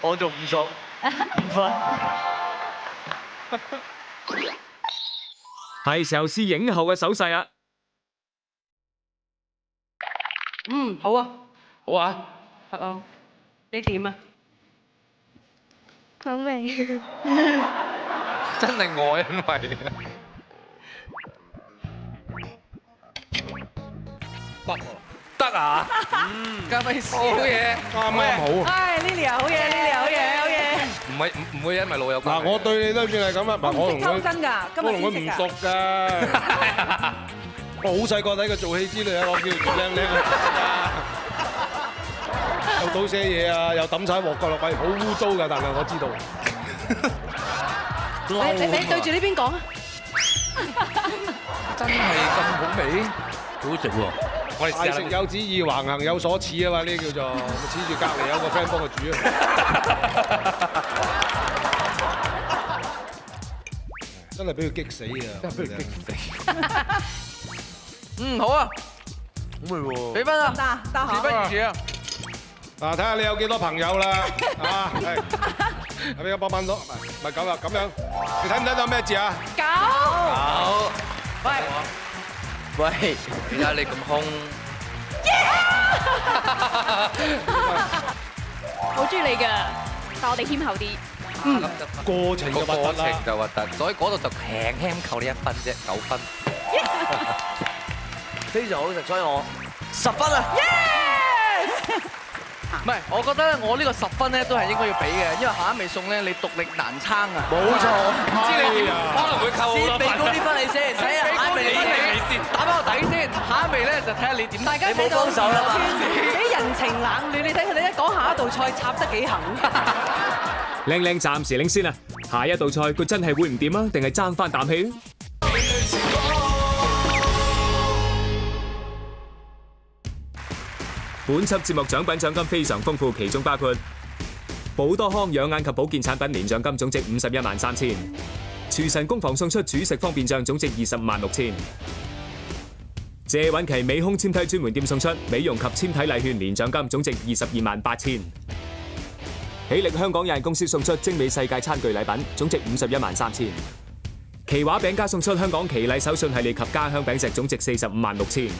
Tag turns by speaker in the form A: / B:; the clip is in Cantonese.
A: 我仲唔熟，唔分。
B: 係時候試影后嘅手勢啦。
C: 嗯，好啊，
D: 好啊，
C: 係啊，你點啊？
E: 好味。
D: 真係我因為得啊，加菲斯好嘢，
F: 啱啱好。
C: 唉，Lily 啊，好嘢，Lily 啊，好嘢，好嘢。
D: 唔會因為老友關
F: 嗱，
D: 係。
F: 我對你都算係咁啊，我同佢，
C: 真㗎，
F: 我同佢唔熟㗎。我好細個睇佢做戲之類啊，我叫佢做靚靚啊，又倒瀉嘢啊，又抌晒鑊角落去，好污糟㗎，但係我知道。
C: 你對住呢邊講啊！
D: 真係咁好味，好食喎！我哋
F: 大食有旨意，橫行有所恃啊嘛，呢叫做恃住隔離有個 friend 幫佢煮啊！真係俾佢激死啊！真係俾佢激死。
A: 嗯，好啊，好味喎。俾分啊，事不宜遲啊。
F: 嗱，睇下你有幾多朋友啦，啊，係，阿邊個幫幫到？唔係咁啦，咁樣，你睇唔睇到咩字啊？
C: 九。
D: 好，
G: 喂，
D: 點解你咁兇？
E: 好中意你㗎，但我哋謙厚啲。
F: 過程就核突
D: 過
F: 啦
D: 程就核突，所以嗰度就輕輕扣你1分啫，9分。
G: 非常好食，所以我10分啊！
A: 唔係，我覺得咧，我呢個10分咧都係應該要俾嘅，因為下一味餸咧你獨力難撐啊！
G: 冇錯，
D: 唔知你點，可能會扣好多分。
G: 先俾高啲分你先，睇下下一味你
A: 先，打翻個底先，下一味咧就睇下你點。
C: 大家睇到幾人情冷暖，你睇佢哋一講下一道菜插得幾狠。
B: 靚靚暫時領先啊！下一道菜佢真係會唔掂啊？定係爭翻啖氣？本輯節目獎品獎金非常豐富，其中包括寶多康養眼及保健產品年獎金總值513000，廚神工房送出煮食方便醬總值256000，謝韻琪美胸纖體專門店送出美容及纖體禮券年獎金總值228000，喜力香港有限公司送出精美世界餐具禮品總值513000，奇華餅家送出香港奇麗手信系列及家鄉餅石總值456000。